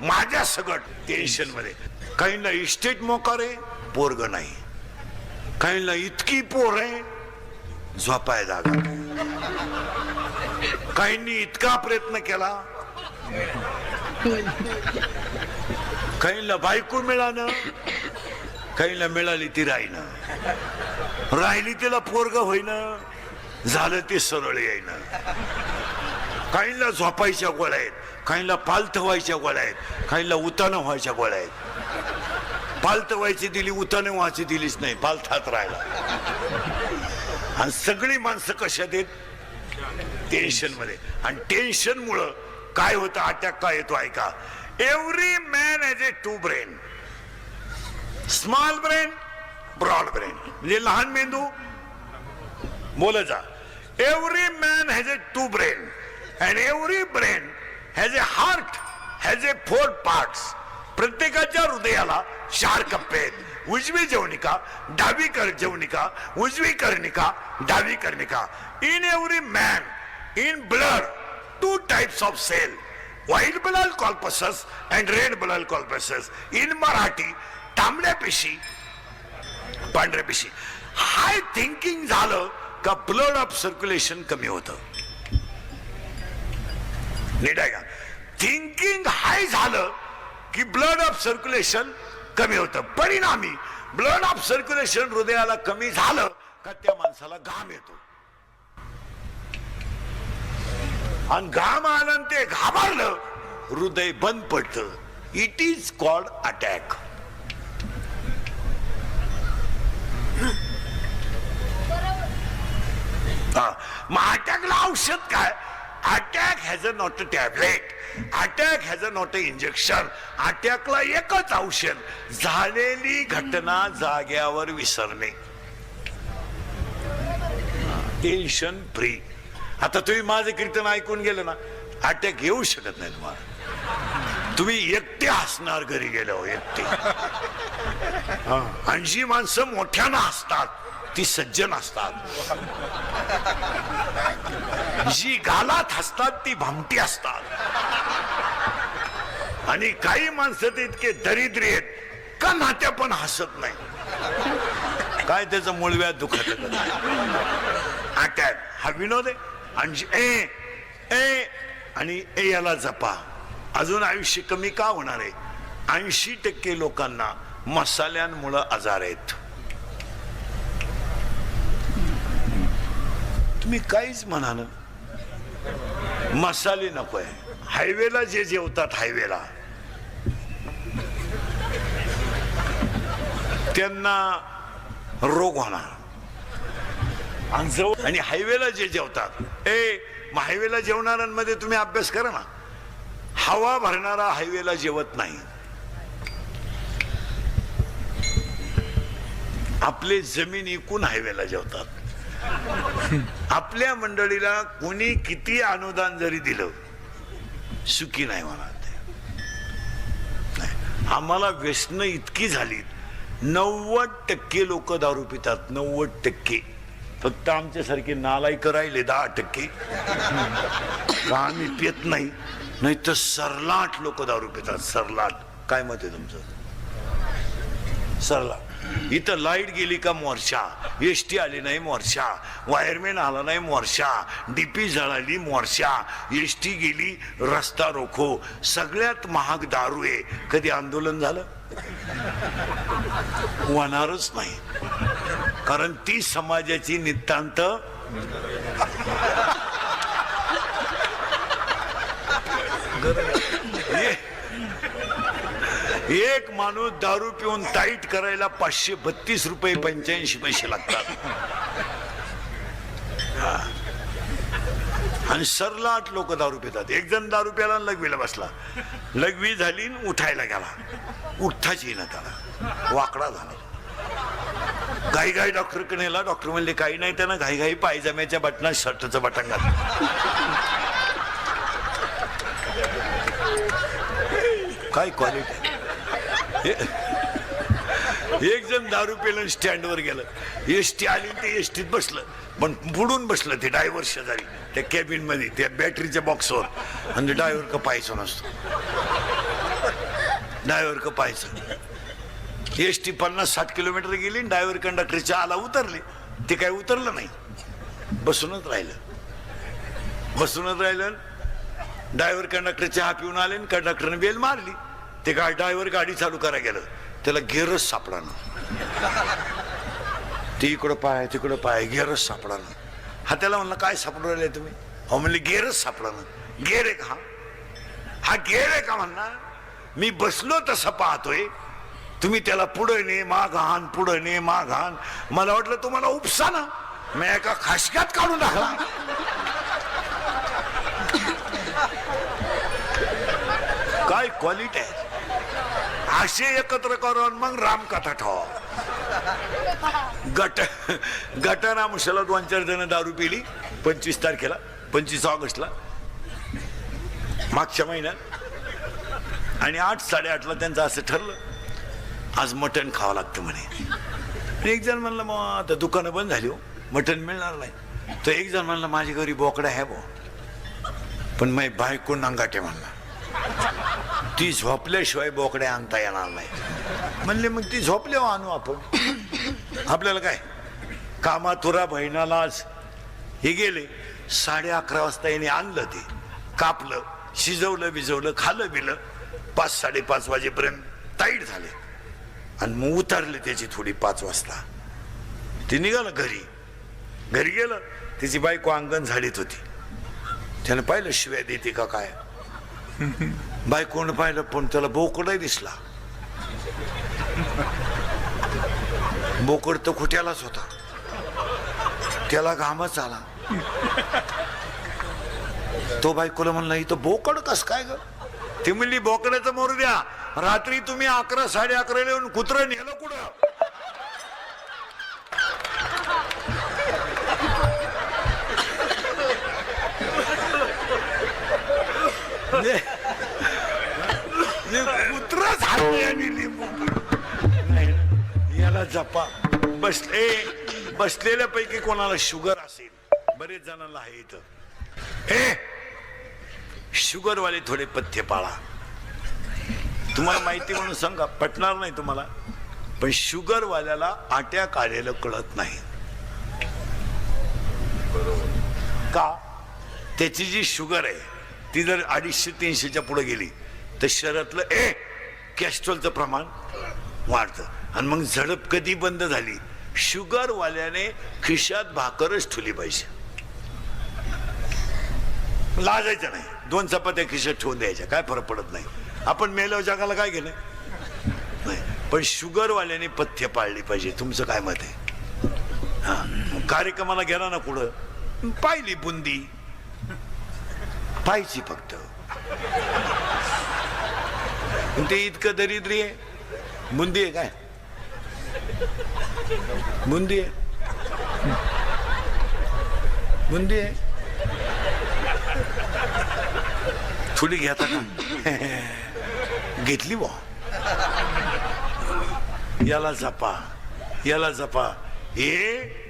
माझ्या सगट टेन्शन मध्ये. काहींना इस्टेट मोकार आहे, पोरग नाही. काहींना इतकी पोर आहे, झोपाय जागा. काहींनी इतका प्रयत्न केला, काहींना बायको मिळालं, काहींना मिळाली ती राहीनं, राहिली तिला पोरग होईना, झालं ते सरळ येईना. काहींना झोपायच्या गोळ्या आहेत, काहींना पालथ व्हायच्या गोळ्या आहेत, काहींना उतानं व्हायच्या गोळ्या आहेत. पालथ व्हायची दिली, उतानं व्हायची दिलीच नाही, पालथात राहिला. आणि सगळी माणसं कशात आहेत? टेन्शन मध्ये. आणि टेन्शन मुळे काय होतं, अटॅक काय येतो ऐका. Every man has a two brain. Small brain, broad brain. म्हणजे लहान मेंदू, बोला जा. Every man has a two brain and every brain has a heart has a 4 parts. प्रत्येकाच्या हृदयाला 4 कप्पे आहेत. उजवी जवनिका, डावी जवनिका, उजवी कर्णिका, डावी कर्णिका. In every man, in blood, 2 types of cell, white blood corpuscles and red blood corpuscles. In Marathi तांबड्या पेशी, पांढऱ्या पेशी. हाय थिंकिंग झालं का ब्लड ऑफ सर्क्युलेशन कमी होतं. नीट आहे का? थिंकिंग हाय झालं की ब्लड ऑफ सर्क्युलेशन कमी होतं. परिणामी ब्लड ऑफ सर्क्युलेशन हृदयाला कमी झालं का त्या माणसाला घाम येतो. आणि घाम आलं ते घाबरलं, हृदय बंद पडतं. It is called attack. मग अटॅकला औषध काय? Attack has a not a tablet, attack has a not a injection. अटॅकला एकच औषध, झालेली घटना जाग्यावर विसरणे. Tension free. आता तुम्ही माझं कीर्तन ऐकून गेलं ना, अटॅक येऊ शकत नाही तुम्हाला. तुम्ही एकटे हसणार घरी गेल्यावर, एकटे. आणि जी माणसं मोठ्यानं हसतात ती सज्जन असतात. जी गालात हसतात ती भामटी असतात. आणि काही माणसं ते इतके दरिद्री आहेत का नात्या पण हसत नाही. काय त्याचं मूळव्याध दुखत. अटॅक हा विनोद आहे. आणि याला जपा. अजून आयुष्य कमी का होणार आहे? 80% लोकांना मसाल्यांमुळे आजार आहेत. तुम्ही काहीच म्हणा ना, मसाले नकोय. हायवेला जे जेवतात, हायवेला त्यांना रोग होणार. आणि हायवेला जे जेवतात, हायवेला जेवणाऱ्यांमध्ये तुम्ही अभ्यास करा ना. हवा भरणारा हायवेला जेवत नाही. आपले जमीन इकून हायवेला जेवतात. आपल्या मंडळीला कोणी किती अनुदान जरी दिलं, सुखी नाही होणार ते. आम्हाला व्यसनं इतकी झाली. 90% लोक दारू पितात. 90%. फक्त आमच्यासारखे नालायक राहिले 10%. का आम्ही पित नाही, नाही तर सरलाट लोक दारू पितात. सरलाट. काय मत आहे तुमचं? सरलाट. इथं लाईट गेली का मोर्चा, एसटी आली नाही मोर्चा, वायरमॅन आला नाही मोर्चा, डीपी जळाली मोर्चा, एसटी गेली रस्ता रोखो. सगळ्यात महाग दारू आहे. कधी आंदोलन झालं? होणारच नाही. कारण ती समाजाची नितांत एक माणूस दारू पिऊन टाईट करायला 532 रुपये 85 पैसे लागतात. आणि सरलाट लोक दारू पितात. एक जण दारू प्याला लघवीला बसला. लघवी झाली, उठायला गेला, उठताच येईना त्याला, वाकडा झाला. घाई घाई डॉक्टरकडे नेला. डॉक्टर म्हणले काही नाही, त्यानं घाई घाई पायजम्याच्या बटनात शर्टचं बटन घातलं. काय क्वालिटी. एक जण दारू पेलं स्टँडवर गेलं. एसटी आली, ते एसटीत बसलं, पण बुडून बसलं ते ड्रायव्हर शेजारी त्या कॅबिन मध्ये, त्या बॅटरीच्या बॉक्सवर. आणि ड्रायव्हर का पाहायचं नसतो. ड्रायव्हर का पाहायचं. एसटी 50-60 किलोमीटर गेली, ड्रायव्हर कंडक्टरच्या आला उतरले. ते काय उतरलं नाही, बसूनच राहिलं. ड्रायव्हर कंडक्टर चहा पिऊन आले, कंडक्टरने बेल मारली. ते काय ड्रायव्हर गाडी चालू करायला गेलं, त्याला गेअरच सापडा ना. ते इकडं पाय तिकडं पाय, गेअरच सापडा ना. हा त्याला म्हणलं काय सापडून राहिले तुम्ही? हो म्हणले गेअरच सापडा ना. गेअर आहे का? हा गेअर आहे का म्हणणार? मी बसलो तसं पाहतोय, तुम्ही त्याला पुढे ने माग आण, पुढे ने माग आण. मला वाटलं तुम्हाला उपसा ना, मी एका खासक्यात काढून टाकला. काय क्वालिटी आहे. असे एकत्र करून मग रामकथा ठेवा. गटारामुशाला 2-4 जण दारू पिली 25 तारखेला, 25 ऑगस्टला मागच्या महिन्यात. आणि 8-8:30ला त्यांचं असं ठरलं, आज मटण खावं लागतं म्हणे. एक जण म्हणलं मग आता दुकानं बंद झाली, हो मटण मिळणार नाही. तर एक जण म्हणलं माझ्या घरी बोकडा आहे बो, पण माझी बायको नांगाटे म्हणला, ती झोपल्याशिवाय बोकडे आणता येणार नाही. म्हणले मग ती झोपल्यावर आणू आपण, आपल्याला काय. कामातुरा बहिणालाच हे गेले. 11:30 वाजता याने आणलं, ते कापलं, शिजवलं बिजवलं, खाल्लं बिलं. 5-5:30 वाजेपर्यंत टाईट झाले आणि मग उतरले त्याची थोडी 5 वाजता. ते निघालं घरी गेलं. त्याची बायको अंगण झाडीत होती. त्यानं पाहिलं शिव्या देते का काय. बायकोनं पाहिलं, पण त्याला बोकडही दिसला. बोकड तर खुट्यालाच होता, त्याला घामच आला. तो बायकोला म्हणला इथं बोकड कस काय ग? ती म्हणली बोकड्याचं मोरू द्या, रात्री तुम्ही 11-11:30 येऊन कुत्रं नेलं कुठं? कुत्र झाली. याला जपा. बसलेल्यापैकी कोणाला शुगर असेल, बरेच जणांना आहे इथं. हे शुगरवाले थोडे पथ्य पाळा. तुम्हाला माहिती म्हणून सांगा, पटणार नाही तुम्हाला, पण शुगरवाल्याला आट्या काढायला कळत नाही का? त्याची जी शुगर आहे ती जर 250-300च्या पुढे गेली तर शरीरातलं कॅस्ट्रॉलचं प्रमाण वाढतं. आणि मग झडप कधी बंद झाली? शुगरवाल्याने खिशात भाकरच ठेवली पाहिजे. लाजायचं नाही, 2 चपात्या खिशात ठेवून द्यायच्या, काय फरक पडत नाही. आपण मेल्यावर जगाला काय गेलं नाही. पण शुगरवाल्याने पथ्य पाळली पाहिजे. तुमचं काय मत आहे? हा, कार्यक्रमाला गेला ना कुठं, पाहिली बुंदी पाहिजे फक्त, ते इतकं दरिद्री आहे. बुंदी आहे काय? बुंदी आहे, बुंदी आहे. थोडी घेता का? घेतली बा. याला जपा. हे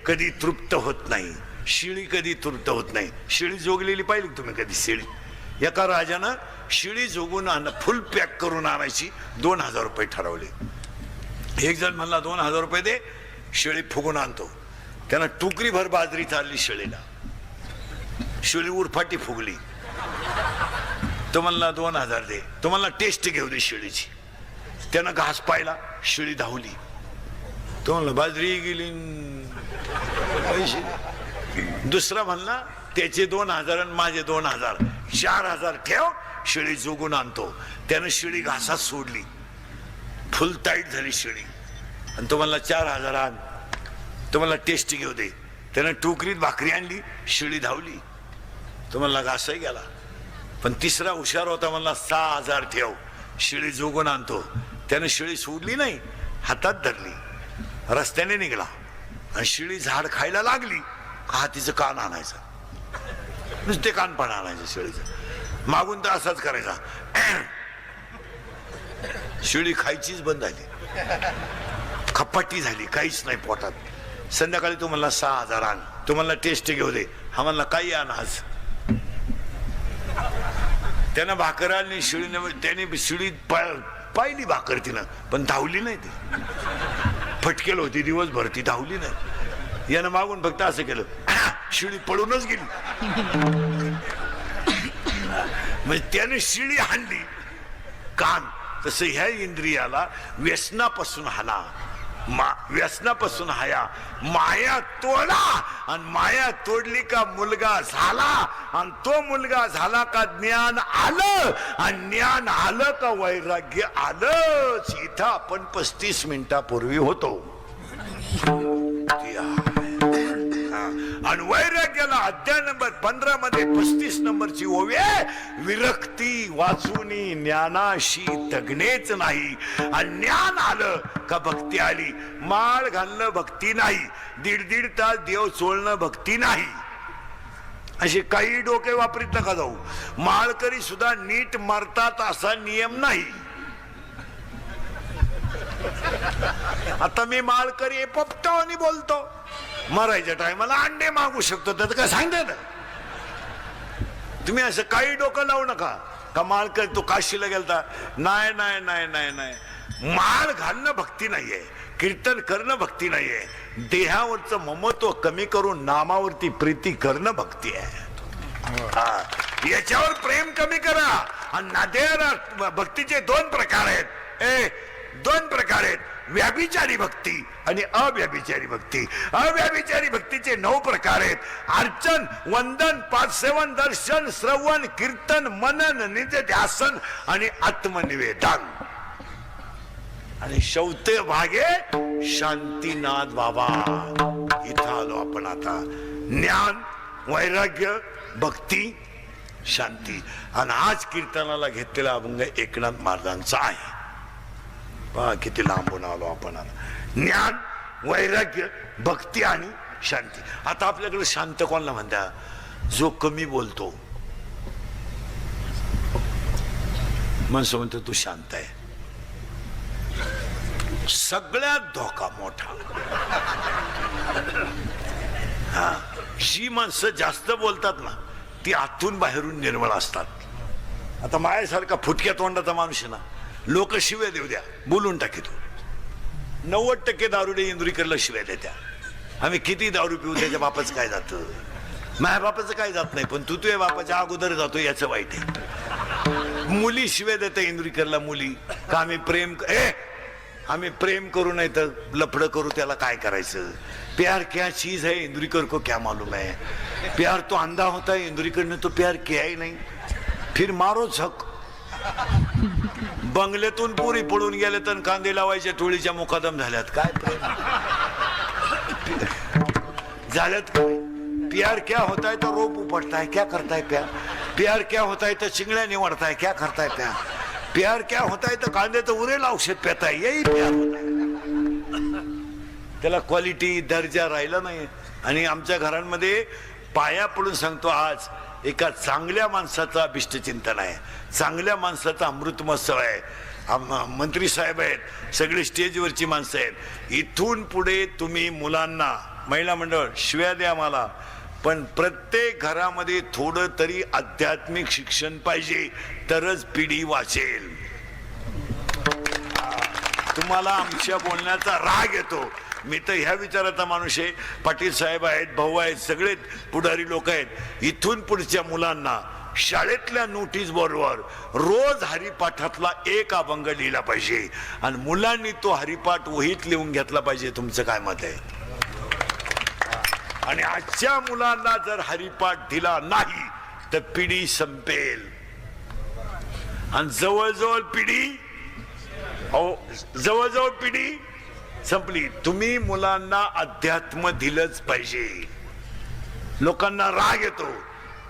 कधी तृप्त होत नाही. शिळी कधी तृप्त होत नाही. शिळी जोगलेली पाहिली तुम्ही कधी? शिळी एका राजानं शिळी जोगून फुल पॅक करून आणायची 2000 रुपये ठरवले. एक जण म्हणला 2000 रुपये दे, शिळी फुगून आणतो. त्यानं टुकरीभर बाजरी चालली शिळीला, शिळी उरफाटी फुगली. तो म्हणला 2000 दे. तो म्हणला टेस्ट घेऊ दे शिळीची. त्यानं घास पाहिला, शिळी धावली. तो म्हणला बाजरी गेली, पैसे. दुसरा म्हणला त्याचे 2000 आणि माझे 2000, 4000 ठेव, शिळी जोगून आणतो. त्यानं शिळी घासात सोडली, फुल टाईट झाली शिळी. आणि तो म्हणला 4000 आण. तो म्हणला टेस्ट घेऊ दे. त्यानं टोकरीत भाकरी आणली, शिळी धावली. तो म्हणला घासही गेला. पण तिसरा हुशार होता, म्हणला 6000 ठेव, शिळी जोगून आणतो. त्यानं शिळी सोडली नाही, हातात धरली, रस्त्याने निघाला. आणि शिळी झाड खायला लागली, हातीचं कान आणायचं, नुसते कान पण आणायचं शिळीचं. मागून तर असाच करायचा. शिळी खायचीच बंद झाली, खपाटी झाली, काहीच नाही पोटात. संध्याकाळी तो म्हणला 6000 आण. तो म्हणला टेस्ट घेऊ दे. हा म्हणला काही आण आज. त्यानं भाकर आणली शिळीने, त्याने शिळी पाहिली भाकर तिनं, पण धावली नाही ती. फटकेल होती दिवसभर, ती धावली नाही. यानं मागून फक्त असं केलं, शिळी पळूनच गेली. म्हणजे त्याने शिळी हाणली. कान तसं ह्या इंद्रियाला व्यसनापासून हाना, व्यसनापासून हाया, माया तोडा. आणि माया तोडली का मुलगा झाला, आणि तो मुलगा झाला का ज्ञान आलं, आणि ज्ञान आलं का वैराग्य आलंच. इथं आपण 35 मिनिटापूर्वी होतो. आणि वैराग्याला अध्याय नंबर 15 मध्ये 35 नंबरची ओवी आहे, विरक्ती वाचुनी ज्ञानाशी तगणेच नाही. आणि ज्ञान आलं का भक्ती आली. माळ घालणं भक्ती नाही, दीड तास देव चोळणं भक्ती नाही. असे काही डोके वापरीत नका जाऊ. माळकरी सुद्धा नीट मरतात असा नियम नाही. आता मी माळकरी पोपटावानी बोलतो, मरायच्या टायमाला अंडे मागू शकतो, त्यात काय सांगते. तुम्ही असं काही डोकं लावू नका. का माळकरी तो काशीला गेलता, नाही नाही नाही नाही नाही. माळ घालणं भक्ती नाहीये, कीर्तन करणं भक्ती नाहीये. देहावरचं ममत्व कमी करून नामावरती प्रीती करणं भक्ती आहे. याच्यावर प्रेम कमी करा. आणि भक्तीचे 2 प्रकार आहेत. 2 प्रकार आहेत, व्याभिचारी भक्ती आणि अव्याभिचारी भक्ती. अव्याभिचारी भक्तीचे 9 प्रकार आहेत. अर्चन, वंदन, पादसेवन, दर्शन, श्रवण, कीर्तन, मनन, निधिध्यासन आणि आत्मनिवेदन. आणि शेवटे भागे शांतीनाथ बाबा. इथं आलो आपण आता. ज्ञान, वैराग्य, भक्ती, शांती. आणि आज कीर्तनाला घेतलेला अभंग एकनाथ महाराजांचा आहे. पहा किती लांबून आलो आपण. ज्ञान, वैराग्य, भक्ती आणि शांती. आता आपल्याकडे शांत कोणाला म्हणता? जो कमी बोलतो. माणसं म्हणतो तू शांत आहे. सगळ्यात धोका मोठा. हा, जी माणसं जास्त बोलतात ना, ती आतून बाहेरून निर्मळ असतात. आता माझ्यासारखा फुटक्या तोंडाचा माणूस आहे ना, लोक शिव्या देऊ द्या, बोलून टाकीतो. 90% दारुडे इंदुरीकरला शिव्या देत्या. आम्ही किती दारू पिऊ, त्याच्या बापाचं काय जातं? माझ्या बापाचं काय जात नाही, पण तू तुझ्या बापाच्या अगोदर जातो याचं वाईट आहे. मुली शिव्या देते इंदुरीकरला. मुली का आम्ही प्रेम करू नाही तर लफडं करू, त्याला काय करायचं? प्यार क्या चीज है इंदुरीकर को क्या मालूम है. प्यार तो अंधा होता है, इंदुरीकर ने तो प्यार किया ही नहीं. फिर मारो झक. बंगल्यातून पुरी पडून गेले तर कांदे लावायच्या टोळीच्या मुकादम झाल्यात. काय झाल्यात? प्यार क्या होता है तो रोप उपटता है, क्या करता है प्यार? प्यार क्या होता है तो चिंगड्या निवडता है, क्या करता है प्यार? प्यार क्या होता है तो कांदे तो उरेल औषध पेता है, यही प्यार होता है. त्याला क्वालिटी, दर्जा राहिला नाही. आणि आमच्या घरांमध्ये पाया पडून सांगतो, आज एका चांगल्या माणसाचा अभिष्टचिंतन आहे, चांगल्या माणसाचा अमृत महोत्सव आहे. मंत्री साहेब आहेत, सगळी स्टेजवरची माणसं आहेत. इथून पुढे तुम्ही मुलांना, महिला मंडळ, शिव्या द्या मला, पण प्रत्येक घरामध्ये थोडं तरी आध्यात्मिक शिक्षण पाहिजे, तरच पिढी वाचेल. तुम्हाला आमच्या बोलण्याचा राग येतो. मी तर ह्या विचाराचा माणूस आहे. पाटील साहेब आहेत, भाऊ आहेत, सगळे पुढारी लोक आहेत. इथून पुढच्या मुलांना शाळेतल्या नोटीस बोर्डवर रोज हरिपाठातला एक अभंग लिहिला पाहिजे, आणि मुलांनी तो हरिपाठ वहीत लिहून घेतला पाहिजे. तुमचं काय मत आहे? आणि आजच्या मुलांना जर हरिपाठ दिला नाही तर पिढी संपेल. आणि जवळजवळ पिढी संपली. तुम्ही मुलांना अध्यात्म दिलंच पाहिजे. लोकांना राग येतो,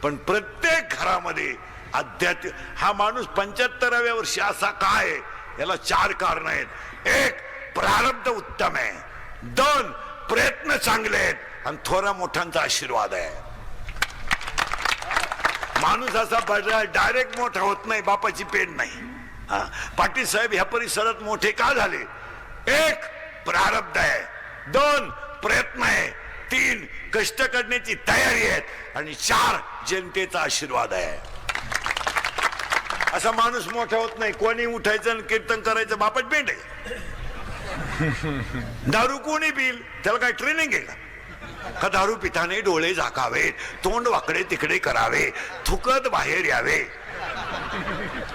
पण प्रत्येक घरामध्ये अध्यात्म. हा माणूस 75व्या वर्षी असा काय? याला 4 कारण आहेत. 1, प्रारब्ध उत्तम आहे. 2, प्रयत्न चांगले आहेत. आणि थोरा मोठ्यांचा आशीर्वाद आहे. माणूस असा डायरेक्ट मोठा होत नाही, बापाची पेन नाही. पाटील साहेब ह्या परिसरात मोठे का झाले? 1, प्रारब्ध आहे. 2, प्रयत्न आहे. 3, कष्ट करण्याची तयारी आहे. आणि 4, जनतेचा आशीर्वाद आहे. असा माणूस मोठा होत नाही. कोणी उठायचं आणि कीर्तन करायचं बापट पेंड आहे. दारू कोणी पिल त्याला काय ट्रेनिंग आहे का दारू पिताने डोळे झाकावे, तोंड वाकडे तिकडे करावे, थुकत बाहेर यावे,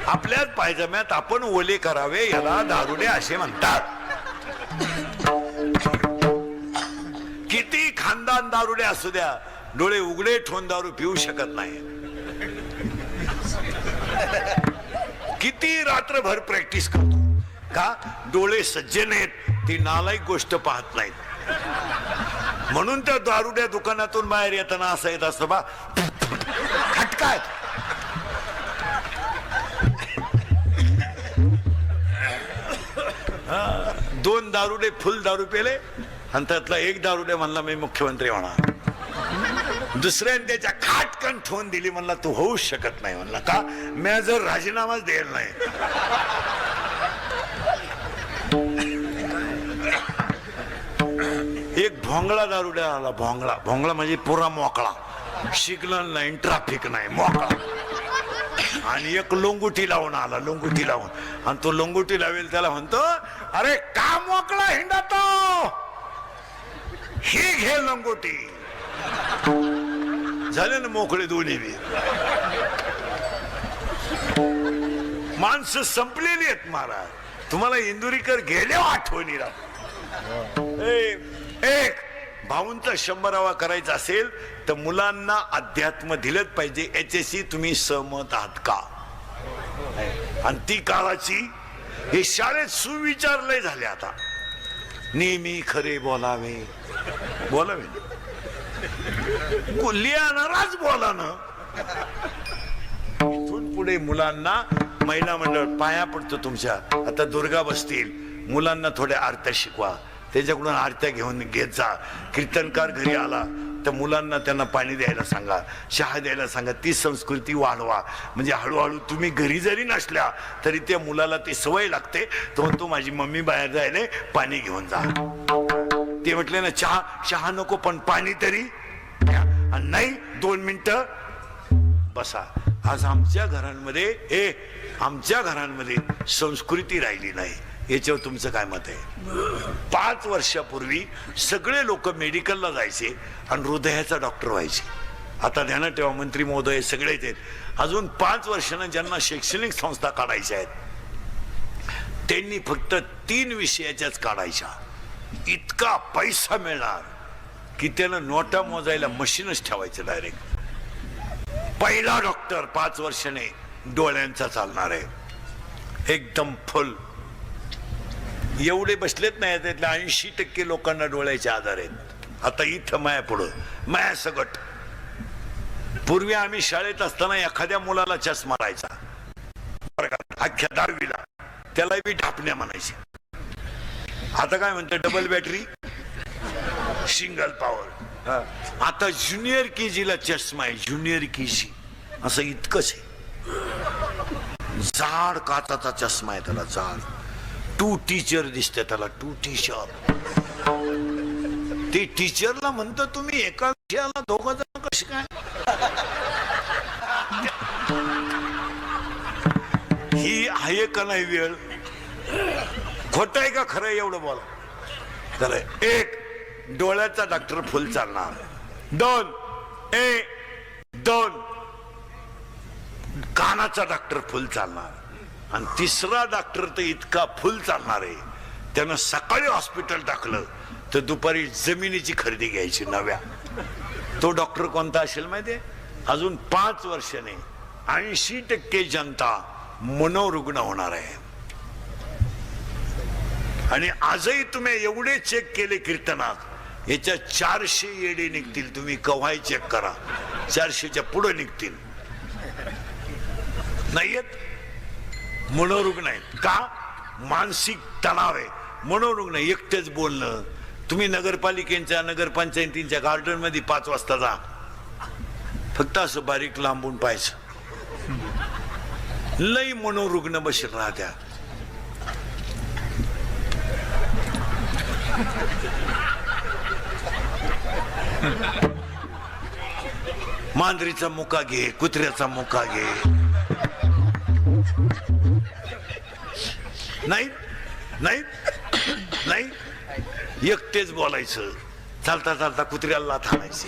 आपल्याच पायजम्यात आपण ओले करावे, याला दारुडे असे म्हणतात. किती खानदान दारुडे असू द्या, डोळे उघडे ठेवून दारू पिऊ शकत नाही. किती रात्रभर प्रॅक्टिस करतो का, डोळे सज्जन आहेत, ती नालायक गोष्ट पाहत नाहीत. म्हणून त्या दारुड्या दुकानातून बाहेर येताना असं येत असतं बा खटकाय. दोन दारुडे फुल दारू पेले आणि त्यातला एक दारुडे म्हणला मी मुख्यमंत्री होणार. दुसऱ्याने त्याच्या खाटकन ठेवून दिली, म्हणला तू होऊच शकत नाही. म्हणला का, मी जर राजीनामाच द्यायला नाही. एक भोंगळा दारुड्या आला. भोंगळा भोंगळा म्हणजे पुरा मोकळा, सिग्नल नाही, ट्रॅफिक नाही, मोकळा. आणि एक लोंगुटी लावून आला, लोंगुटी लावून. आणि तो लोंगुटी लावेल त्याला म्हणतो, अरे का मोकळा हिंडतो, ही घे लोंगुटी. झाले ना मोकळे दोन्ही बी. माणसं संपलेली आहेत महाराज. तुम्हाला इंदुरीकर गेले आठवणी राहत. एक भाऊंचा 100वा करायचा असेल तर मुलांना अध्यात्म दिलंच पाहिजे. याच्याशी तुम्ही सहमत आहात का? आणि ती काळाची हे शाळेत सुविचार लय झाले आता. नेहमी खरे बोलावे, बोलावे लिहाणाराच बोला ना. इथून पुढे मुलांना महिला मंडळ पाया पडतो तुमच्या. आता दुर्गा बसतील, मुलांना थोड्या आरत्या शिकवा, त्याच्याकडून आरत्या घेऊन घेत जा. कीर्तनकार घरी आला तर मुलांना त्यांना पाणी द्यायला सांगा, चहा द्यायला सांगा. ती संस्कृती वाढवा. म्हणजे हळूहळू तुम्ही घरी जरी नसल्या तरी त्या मुलाला ती सवय लागते. तो म्हणतो माझी मम्मी बाहेर जायले, पाणी घेऊन जा. ते म्हटले ना चहा, चहा नको पण पाणी तरी नाही, 2 मिनिटं बसा. आज आमच्या घरांमध्ये आमच्या घरांमध्ये संस्कृती राहिली नाही. याच्यावर तुमचं काय मत आहे? 5 वर्षापूर्वी सगळे लोक मेडिकलला जायचे आणि हृदयाचा डॉक्टर व्हायचे. आता ध्यानात ठेवा, मंत्री महोदय सगळेच आहेत. अजून 5 वर्षांना ज्यांना शैक्षणिक संस्था काढायच्या आहेत त्यांनी फक्त 3 विषयाच्याच काढायच्या. इतका पैसा मिळणार की त्यानं नोटा मोजायला मशीनच ठेवायचं डायरेक्ट. पहिला डॉक्टर 5 वर्षाने डोळ्यांचा चालणार आहे, एकदम फुल. एवढे बसलेत नाही, त्यातल्या 80% लोकांना डोळ्याचे आजार आहेत. आता इथं माया पुढं माया सगट. पूर्वी आम्ही शाळेत असताना एखाद्या मुलाला चष्मा राहायचा अख्ख्या 10वीला, त्याला बी ढापण्या म्हणायचे. आता काय म्हणते, डबल बॅटरी, सिंगल पॉवर. आता ज्युनियर केजीला चष्मा आहे, ज्युनियर केजी. असं इतकंच आहे. जाड काचाचा चष्मा आहे त्याला, जाड. 2 टीचर दिसते त्याला, 2 टीचर. ते टीचरला म्हणतो तुम्ही एका विषयाला 2 जण कसे काय? ही आहे का नाही वेळ? खोट आहे का खरं एवढं बोला. खरं. 1 डोळ्याचा डॉक्टर फुल चालणार. 2 कानाचा डॉक्टर फुल चालणार. आणि 3रा डॉक्टर तर इतका फुल चालणार आहे, त्यानं सकाळी हॉस्पिटल टाकलं तर दुपारी जमिनीची खरेदी घ्यायची नव्या. तो डॉक्टर कोणता असेल माहितीये? अजून 5 वर्षाने 80% जनता मनोरुग्ण होणार आहे. आणि आजही तुम्ही एवढे चेक केले कीर्तनात, याच्या 400 येडे निघतील. तुम्ही कव्हाही चेक करा, 400च्या पुढे निघतील. नाहीयेत मनोरुग्ण आहेत का? मानसिक तणाव आहे. मनोरुग्ण एकटेच बोलणं. तुम्ही नगरपालिकेच्या नगरपंचायतींच्या गार्डन मध्ये 5 वाजता जा, फक्त असं बारीक लांबून पाहायचं. लई मनोरुग्ण बसेल राहत्या. मांजरीचा मुका घे, कुत्र्याचा मुका घे. नाही नाही नाही एकटेच बोलायचं. चालता चालता कुत्र्याला लाथ आणायची.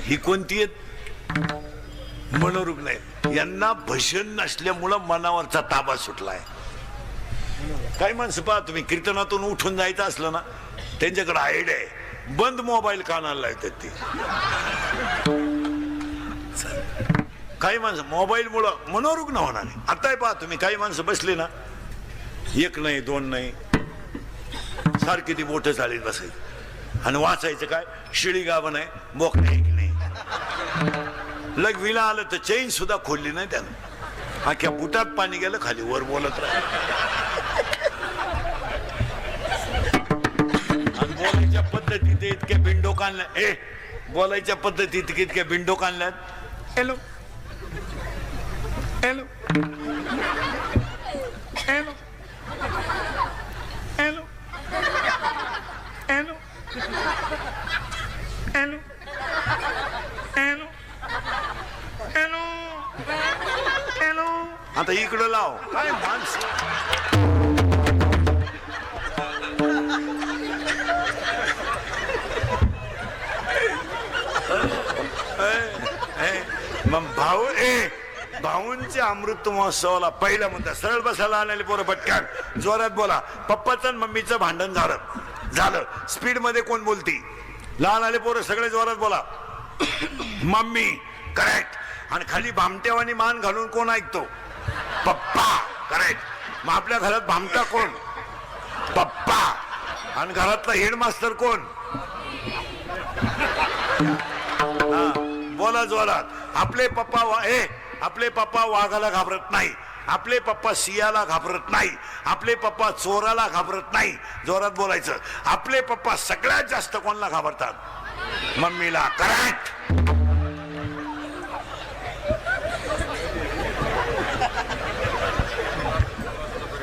ही कोणती आहेत? मनोरुग्ण आहेत. यांना भजन नसल्यामुळं मनावरचा ताबा सुटलाय. काही माणसं पहा तुम्ही, कीर्तनातून उठून जायचं असलं ना, त्यांच्याकडे आयडिया आहे, बंद मोबाईल कानाला लावतात ते. काही माणसं मोबाईल मुळे मनोरुग्ण होणार आहे. आता पहा तुम्ही, काही माणसं बसले ना, एक नाही दोन नाही, सारखी ती बोटं चालीत बसायची आणि वाचायचं काय, शिळी गाभण आहे, बोकडे एक नाही. लग्वीला आलं तर चैन सुद्धा खोलली नाही त्यानं, अख्ख्या बुटात पाणी गेलं, खाली वर बोलत राहिलं. आणि बोलायच्या पद्धतीत इतक्या बिंडो काढल्या, बोलायच्या पद्धतीत इतक्या बिंडो काढल्यात. Hello hello hello hello hello hello hello hello hello. आता इकडं लाव. काय माणसं, मग भाऊ भाऊंच्या अमृत महोत्सवाला पहिला मुद्दा, सरळ बसायला आलेले पोरं पटकन जोरात बोला. पप्पाचं आणि मम्मीचं भांडण झालं. स्पीड मध्ये कोण बोलती? लहान आले पोरं सगळे जोरात बोला. मम्मी. करेक्ट. आणि खाली भामट्यावानी मान घालून कोण ऐकतो? पप्पा. करेक्ट. मग आपल्या घरात भामटा कोण? पप्पा. आणि घरातला हेडमास्टर कोण? बोला जोरात. आपले पप्पा वाघाला घाबरत नाही, आपले पप्पा सियाला घाबरत नाही, आपले पप्पा चोराला घाबरत नाही. जोरात बोलायचं. आपले पप्पा सगळ्यात जास्त कोणाला घाबरतात? मम्मीला. करेक्ट.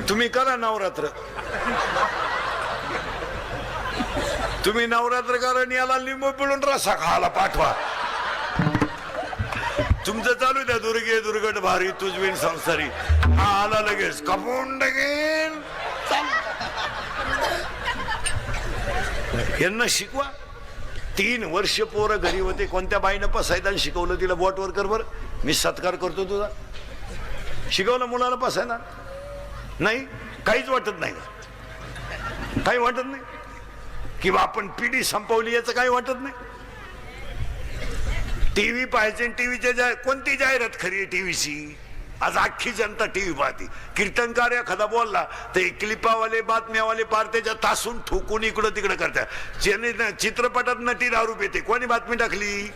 तुम्ही करा नवरात्र, तुम्ही नवरात्र करा आणि याला लिंबू पिळून रसा खायला पाठवा. तुमचं चालू द्या, दुर्गे दुर्गट भारी तुझवीन संसारी. हा आला लगेच कपून टाकेन. यांना शिकवा. 3 वर्ष पोरं घरी होते, कोणत्या बाईनं पसायदान शिकवलं तिला? बोटवर कर बर, मी सत्कार करतो तुझा. शिकवलं मुलाला पसायदान? नाही, काहीच वाटत नाही. काही वाटत नाही किंवा आपण पिढी संपवली याचं काही वाटत नाही. टीव्ही पाहायचे, टीव्हीच्या कोणती जाहिरात खरी आहे टीव्हीची? आज अख्खी जनता टीव्ही पाहते. कीर्तनकार एखादा बोलला तर क्लिपावाले बातम्यावाले पार त्याच्या तासून ठोकून इकडं तिकडं करतात. चित्रपटात नटी दारू पिते, कोणी बातमी टाकली?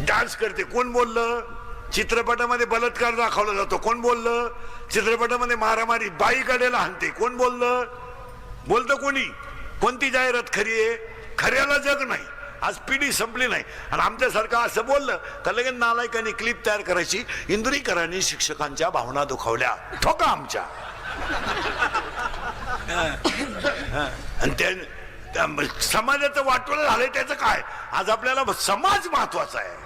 डान्स करते, कोण बोललं? चित्रपटामध्ये बलात्कार दाखवला जातो, कोण बोललं? चित्रपटामध्ये मारामारी, बाई गड्याला हाणते, कोण बोललं? बोलतं कोणी? कोणती जाहिरात खरी आहे? खऱ्याला जग नाही. आज पिढी संपली नाही. आणि आमच्यासारखं असं बोललं तर लगेच नालायकांनी क्लिप तयार करायची. इंदुरीकरांनी शिक्षकांच्या भावना दुखावल्या, ठोका आमच्या. आणि त्या समाजाचं वाटोळं झालंय, त्याचं काय? आज आपल्याला समाज महत्वाचा आहे.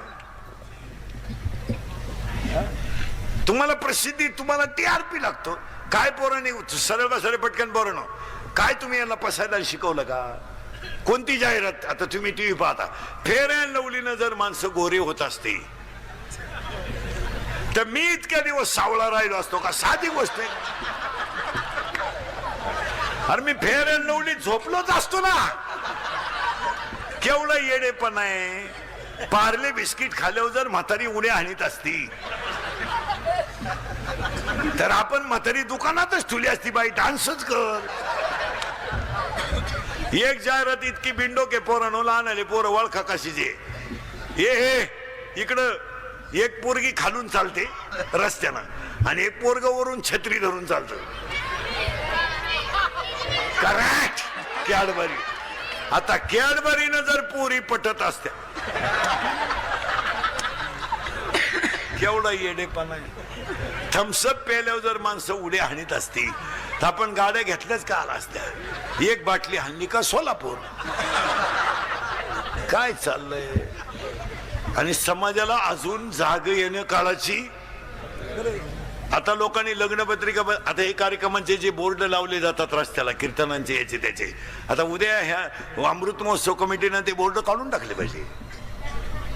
तुम्हाला प्रसिद्धी, तुम्हाला टीआरपी लागतो. काय पोरांनी सरळ बसरे पटकन पोरांनो, काय तुम्ही यांना पसायदान शिकवलं का? कोणती जाहिरात? आता तुम्ही टीव्ही पाहता, फेअर अँड लवलीनं जर माणसं गोरे होत असते तर मी इतक्या दिवस सावळा राहिलो असतो का? साधी गोष्ट आहे. अरे मी फेअर अँड लवली झोपलोच असतो ना. केवढं येडेपण आहे. पार्ले बिस्किट खाल्यावर जर म्हातारी उड्या हाणीत असती तर आपण म्हातारी दुकानातच ठेवली असती. बाई डान्सच कर. एक जाहिरात इतकी बिंडो के पोरांनो, लहान आले पोरं वळखा कशीचे. हे इकडं एक पोरगी खालून चालते रस्त्यानं आणि एक पोरग वरून छत्री धरून चालतं. करेक्ट. कॅडबरी. आता कॅडबरीनं जर पोरी पटत असत्या, केवढा येडेपणा आहे. थम्सअप प्यायल्यावर जर माणसं उड्या हाणीत असती तर आपण गाड्या घेतल्याच का आला असत्या. एक बाटली हाणली का सोलापूर. काय चाललंय? आणि समाजाला अजून जाग येणं काळाची आता लोकांनी लग्नपत्रिका आता हे कार्यक्रमांचे जे बोर्ड लावले जातात रस्त्याला कीर्तनांचे याचे त्याचे, आता उद्या ह्या अमृत महोत्सव कमिटीनं ते बोर्ड काढून टाकले पाहिजे.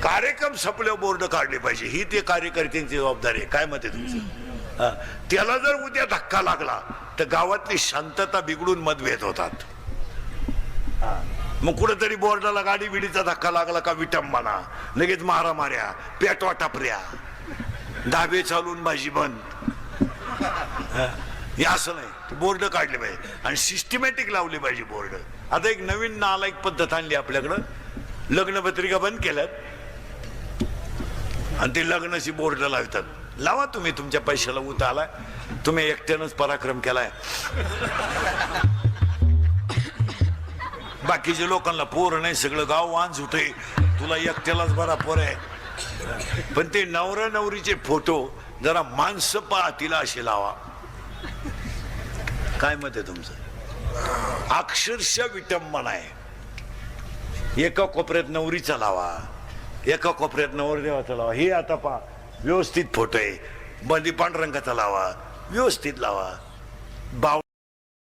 कार्यक्रम संपल्यावर बोर्ड काढले पाहिजे, ही ते कार्यकर्त्यांची जबाबदारी आहे. काय मत आहे तुमचं? त्याला जर उद्या धक्का लागला तर गावातली शांतता बिघडून मतभेद होतात. मग कुठेतरी बोर्डाला गाडी बिडीचा धक्का लागला का विटंबना, लगेच मारामाऱ्या, पेटवा टापऱ्या, धाबे चालून भाजी बंद. हे असं नाही, बोर्ड काढले पाहिजे आणि सिस्टमॅटिक लावले पाहिजे बोर्ड. आता एक नवीन नालायक पद्धत आणली आपल्याकडं, लग्नपत्रिका बंद केल्यात आणि ते लग्नाची बोर्ड लावतात. लावा तुम्ही, तुमच्या पैशाला उत आलाय, तुम्ही एकट्यानंच पराक्रम केलाय. बाकीच्या लोकांना पोर नाही, सगळं गाव वाहन सुटे, तुला एकट्यालाच बरा पोर आहे. पण ते नवरा नवरीचे फोटो जरा माणसं पाहतील असे लावा. काय मत आहे तुमचं? अक्षरशः विटंबना आहे. एका कोपऱ्यात नवरीचा लावा, एका कोपऱ्यात नवरदेवाचा लावा. हे आता पहा, व्यवस्थित फोटो आहे. बंदी पांढरंगाचा लावा, व्यवस्थित लावा.